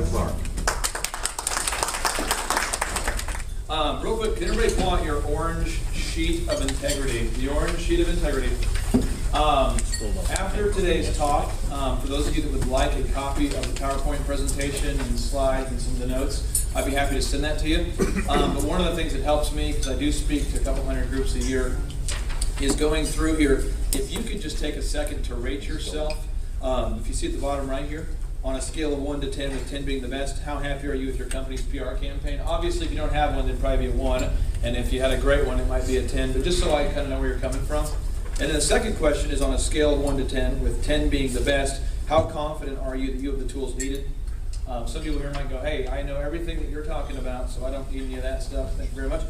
Clark. Real quick, can everybody pull out your orange sheet of integrity? The orange sheet of integrity. After today's talk, for those of you that would like a copy of the PowerPoint presentation and slides and some of the notes, I'd be happy to send that to you. But one of the things that helps me, because I do speak to a couple hundred groups a year, is going through here. If you could just take a second to rate yourself, if you see at the bottom right here, on a scale of 1 to 10, with 10 being the best, how happy are you with your company's PR campaign? Obviously, if you don't have one, then probably be a 1. And if you had a great one, it might be a 10. But just so I kind of know where you're coming from. And then the second question is on a scale of 1 to 10, with 10 being the best, how confident are you that you have the tools needed? Some people here might go, hey, I know everything that you're talking about, so I don't need any of that stuff. Thank you very much.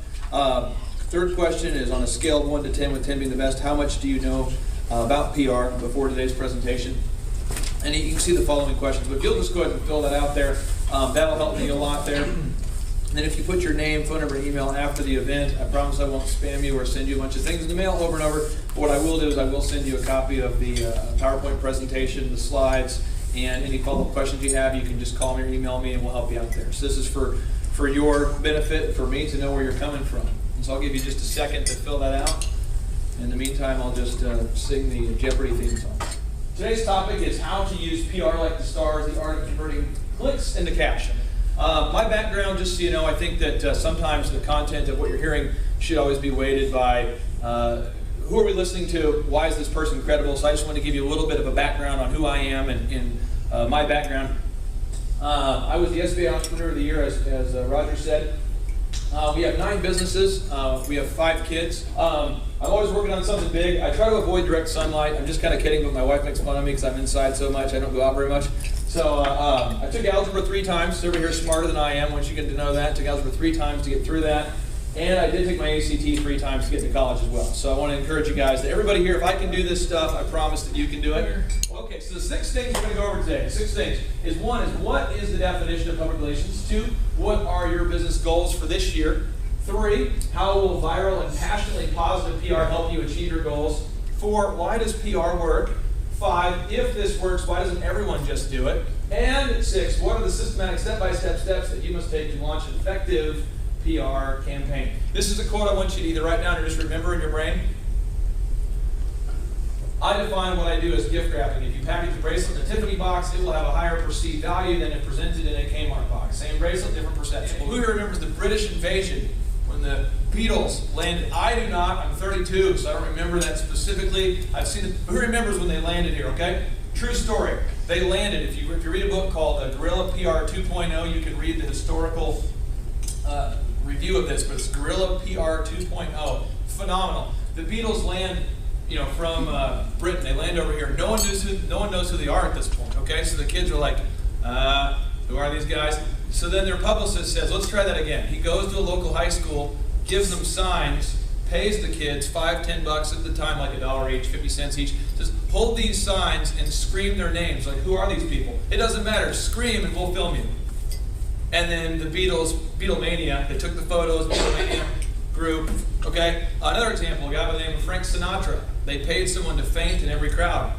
Third question is on a scale of 1 to 10, with 10 being the best, how much do you know about PR before today's presentation? And you can see the following questions, but if you'll just go ahead and fill that out there, that'll help me a lot there. And then if you put your name, phone number, and email after the event, I promise I won't spam you or send you a bunch of things in the mail over and over. But what I will do is I will send you a copy of the PowerPoint presentation, the slides, and any follow-up questions you have, you can just call me or email me and we'll help you out there. So this is for your benefit, for me to know where you're coming from. And so I'll give you just a second to fill that out. In the meantime, I'll just sing the Jeopardy theme song. Today's topic is how to use PR like the stars, the art of converting clicks into cash. My background, just so you know, I think that sometimes the content of what you're hearing should always be weighted by who are we listening to, why is this person credible. So I just want to give you a little bit of a background on who I am and my background. I was the SBA Entrepreneur of the Year, as Roger said. We have 9 businesses. We have 5 kids. I'm always working on something big. I try to avoid direct sunlight. I'm just kind of kidding, but my wife makes fun of me because I'm inside so much. I don't go out very much. So I took algebra 3 times. Everybody here is smarter than I am once you get to know that. Took algebra 3 times to get through that. And I did take my ACT 3 times to get to college as well. So I want to encourage you guys that everybody here, if I can do this stuff, I promise that you can do it. Okay, so the 6 things we're going to go over today. 6 things is 1 is what is the definition of public relations? 2, what are your business goals for this year? 3, how will viral and passionately positive PR help you achieve your goals? 4, why does PR work? 5, if this works, why doesn't everyone just do it? And 6, what are the systematic step-by-step steps that you must take to launch an effective PR campaign? This is a quote I want you to either write down or just remember in your brain. I define what I do as gift wrapping. If you package a bracelet in a Tiffany box, it will have a higher perceived value than if presented in a Kmart box. Same bracelet, different perception. Who here remembers the British invasion when the Beatles landed? I do not. I'm 32, so I don't remember that specifically. I've seen it. Who remembers when they landed here, okay? True story. They landed. If you read a book called Guerrilla PR 2.0, you can read the historical review of this, but it's Guerrilla PR 2.0. Phenomenal. The Beatles land, from Britain. They land over here. No one knows who they are at this point. Okay, so the kids are like, who are these guys? So then their publicist says, let's try that again. He goes to a local high school, gives them signs, pays the kids $5, $10 at the time, like $1 each, 50 cents each. Says, hold these signs and scream their names. Like, who are these people? It doesn't matter. Scream and we'll film you. And then the Beatlemania, they took the photos, Beatlemania group, okay? Another example, a guy by the name of Frank Sinatra. They paid someone to faint in every crowd.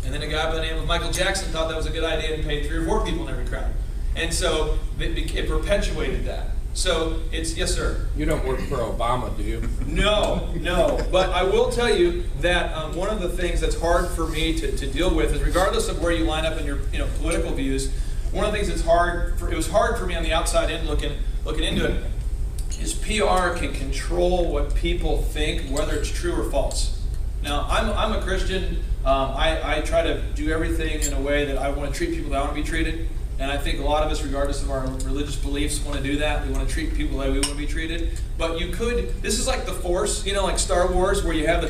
And then a guy by the name of Michael Jackson thought that was a good idea and paid 3 or 4 people in every crowd. And so it perpetuated that. So it's, yes sir? You don't work for Obama, do you? No. But I will tell you that one of the things that's hard for me to deal with is, regardless of where you line up in your political views, one of the things that's it was hard for me on the outside in looking into it, is PR can control what people think, whether it's true or false. Now, I'm a Christian. I try to do everything in a way that I want to treat people that I want to be treated. And I think a lot of us, regardless of our religious beliefs, want to do that. We want to treat people the way we want to be treated. But this is like the Force, like Star Wars, where you have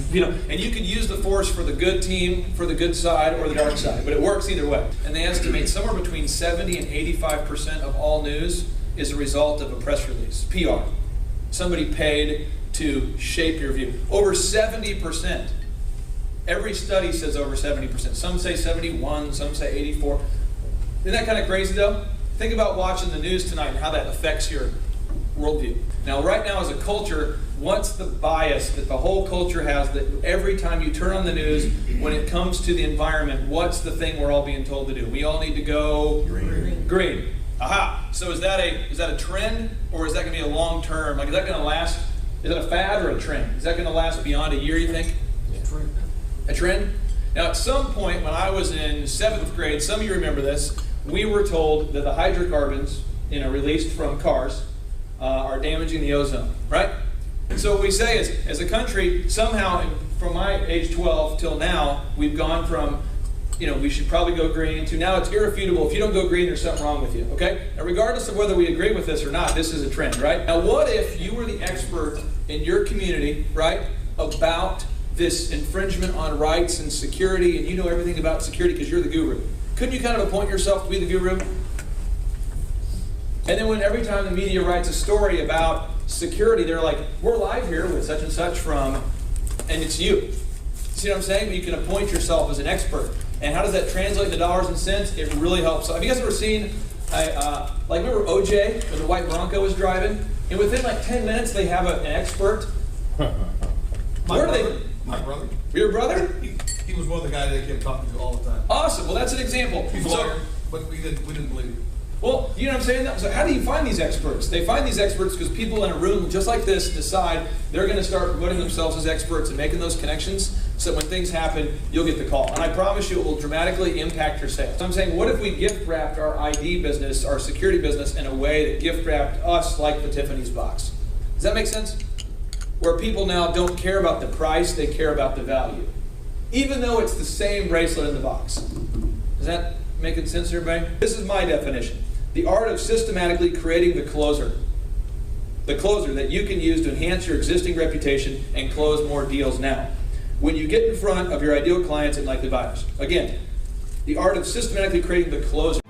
and you can use the Force for the good team, for the good side, or the dark side. But it works either way. And they estimate somewhere between 70 and 85% of all news is a result of a press release, PR. Somebody paid to shape your view. Over 70%. Every study says over 70%. Some say 71, some say 84. Isn't that kind of crazy though? Think about watching the news tonight and how that affects your worldview. Now right now as a culture, what's the bias that the whole culture has, that every time you turn on the news, when it comes to the environment, what's the thing we're all being told to do? We all need to go green. Green. Aha. So is that a trend, or is that going to be a long term? Like, is that going to last? Is that a fad or a trend? Is that going to last beyond a year, you think? A trend? Now, at some point when I was in 7th grade, some of you remember this, we were told that the hydrocarbons, released from cars, are damaging the ozone, right? And so what we say is, as a country, somehow, from my age 12 till now, we've gone from, we should probably go green, to now it's irrefutable. If you don't go green, there's something wrong with you, okay? Now, regardless of whether we agree with this or not, this is a trend, right? Now, what if you were the expert in your community, right, about this infringement on rights and security, and you know everything about security because you're the guru? Couldn't you kind of appoint yourself to be the guru? And then when every time the media writes a story about security, they're like, we're live here with such and such from, and it's you. See what I'm saying? You can appoint yourself as an expert. And how does that translate into dollars and cents? It really helps. Have you guys ever seen, remember OJ, when the white Bronco was driving? And within like 10 minutes, they have an expert. My brother. Your brother? He was one of the guys they kept talking to all the time. Awesome. Well, that's an example. He's a lawyer, but we didn't believe it. Well, you know what I'm saying? So how do you find these experts? They find these experts because people in a room just like this decide they're going to start promoting themselves as experts and making those connections so that when things happen, you'll get the call. And I promise you it will dramatically impact your sales. So I'm saying, what if we gift wrapped our ID business, our security business, in a way that gift wrapped us like the Tiffany's box? Does that make sense? Where people now don't care about the price, they care about the value. Even though it's the same bracelet in the box. Does that make sense to everybody? This is my definition. The art of systematically creating the closer. The closer that you can use to enhance your existing reputation and close more deals now. When you get in front of your ideal clients and likely buyers. Again, the art of systematically creating the closer.